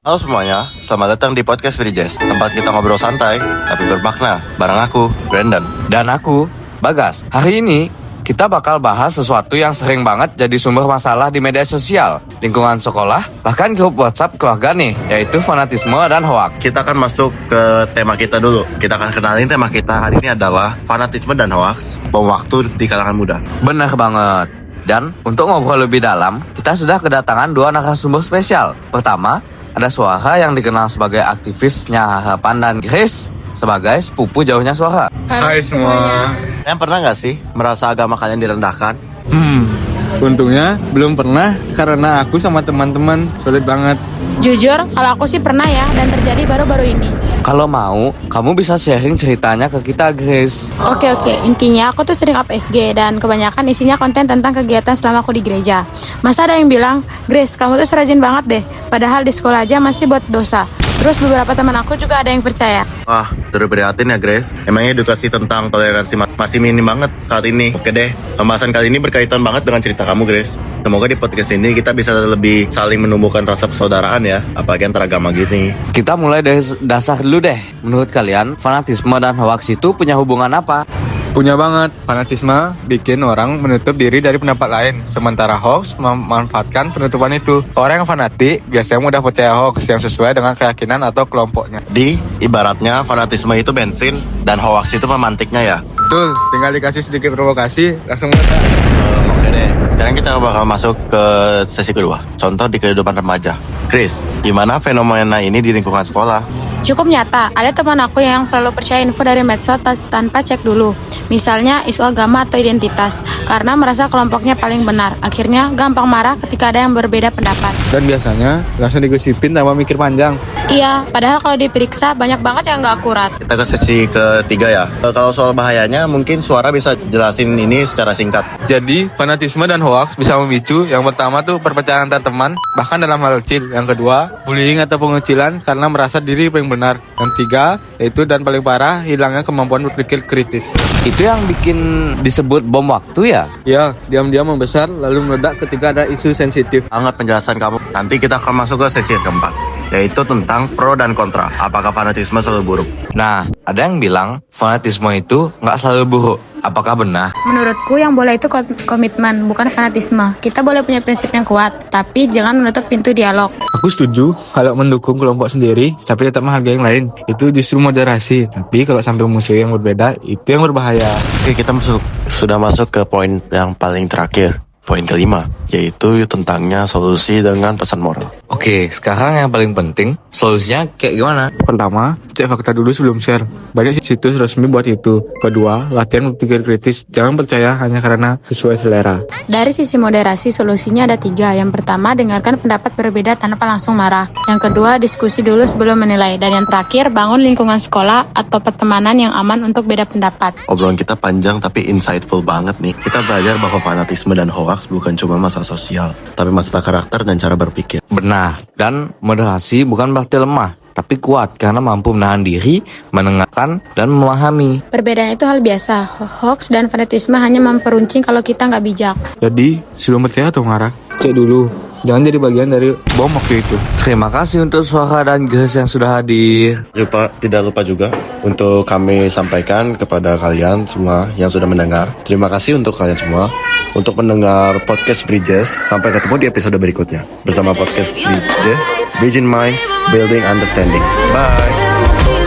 Halo semuanya, selamat datang di Podcast Bridges, tempat kita ngobrol santai, tapi bermakna, bareng aku, Brandon. Dan aku, Bagas. Hari ini, kita bakal bahas sesuatu yang sering banget jadi sumber masalah di media sosial, lingkungan sekolah, bahkan grup WhatsApp keluarga nih, yaitu fanatisme dan hoak. Kita akan masuk ke tema kita dulu. Kita akan kenalin tema kita hari ini adalah fanatisme dan hoaks, bom waktu di kalangan muda. Bener banget. Dan untuk ngobrol lebih dalam, kita sudah kedatangan dua narasumber spesial. Pertama, ada Suara yang dikenal sebagai aktivisnya Harapan dan Grace sebagai sepupu jauhnya Suara. Hai semua. Yang pernah nggak sih merasa agama kalian direndahkan? Untungnya belum pernah karena aku sama teman-teman sulit banget. Jujur, kalau aku sih pernah ya, dan terjadi baru-baru ini. Kalau mau, kamu bisa sharing ceritanya ke kita, Grace. Oke, intinya aku tuh sering up SG dan kebanyakan isinya konten tentang kegiatan selama aku di gereja. Masa ada yang bilang, Grace, kamu tuh serajin banget deh, padahal di sekolah aja masih buat dosa. Terus beberapa teman aku juga ada yang percaya. Wah, turut prihatin ya Grace. Emangnya edukasi tentang toleransi masih minim banget saat ini. Oke deh, pembahasan kali ini berkaitan banget dengan cerita kamu Grace. Semoga di podcast ini kita bisa lebih saling menumbuhkan rasa persaudaraan ya, apalagi antar agama gini. Kita mulai dari dasar dulu deh. Menurut kalian, fanatisme dan hoaks itu punya hubungan apa? Punya banget. Fanatisme bikin orang menutup diri dari pendapat lain, sementara hoax memanfaatkan penutupan itu. Orang yang fanatik biasanya mudah percaya hoax yang sesuai dengan keyakinan atau kelompoknya. Ibaratnya fanatisme itu bensin dan hoaks itu pemantiknya ya. Betul, tinggal dikasih sedikit provokasi langsung meledak. Oke deh, sekarang kita bakal masuk ke sesi kedua. Contoh di kehidupan remaja. Chris, gimana fenomena ini di lingkungan sekolah? Cukup nyata, ada teman aku yang selalu percaya info dari medsos tanpa cek dulu. Misalnya isu agama atau identitas, karena merasa kelompoknya paling benar. Akhirnya gampang marah ketika ada yang berbeda pendapat. Dan biasanya langsung digosipin tanpa mikir panjang. Iya, padahal kalau diperiksa banyak banget yang nggak akurat. Kita ke sesi ketiga ya. Kalau soal bahayanya, mungkin Suara bisa jelasin ini secara singkat. Jadi, fanatisme dan hoax bisa memicu yang pertama tuh perpecahan antar teman, bahkan dalam hal kecil. Yang kedua, bullying atau pengucilan karena merasa diri paling benar. Yang tiga, yaitu dan paling parah, hilangnya kemampuan berpikir kritis. Itu yang bikin disebut bom waktu ya? Ya, diam-diam membesar lalu meledak ketika ada isu sensitif. Sangat penjelasan kamu. Nanti kita akan masuk ke sesi keempat, yaitu tentang pro dan kontra. Apakah fanatisme selalu buruk? Nah, ada yang bilang fanatisme itu nggak selalu buruk. Apakah benar? Menurutku yang boleh itu komitmen, bukan fanatisme. Kita boleh punya prinsip yang kuat, tapi jangan menutup pintu dialog. Aku setuju kalau mendukung kelompok sendiri, tapi tetap menghargai yang lain. Itu justru moderasi. Tapi kalau sampai musuh yang berbeda, itu yang berbahaya. Oke, kita sudah masuk ke poin yang paling terakhir. Poin kelima, yaitu tentangnya solusi dengan pesan moral. Oke, sekarang yang paling penting, solusinya kayak gimana? Pertama, cek fakta dulu sebelum share. Banyak situs resmi buat itu. Kedua, latihan berpikir kritis. Jangan percaya hanya karena sesuai selera. Dari sisi moderasi, solusinya ada 3. Yang pertama, dengarkan pendapat berbeda tanpa langsung marah. Yang kedua, diskusi dulu sebelum menilai. Dan yang terakhir, bangun lingkungan sekolah atau pertemanan yang aman untuk beda pendapat. Obrolan kita panjang tapi insightful banget nih. Kita belajar bahwa fanatisme dan hoaks bukan cuma masalah sosial, tapi masalah karakter dan cara berpikir. Benar, dan moderasi bukan berarti lemah, tapi kuat karena mampu menahan diri, mendengarkan, dan memahami. Perbedaan itu hal biasa. Hoax dan fanatisme hanya memperuncing kalau kita nggak bijak. Jadi, sebelum percaya atau marah, cek dulu. Jangan jadi bagian dari bom waktu itu. Terima kasih untuk Suara dan Grace yang sudah hadir. Tidak lupa juga untuk kami sampaikan kepada kalian semua yang sudah mendengar. Terima kasih untuk kalian semua untuk mendengar Podcast Bridges. Sampai ketemu di episode berikutnya bersama Podcast Bridges, Bridging Minds, Building Understanding. Bye.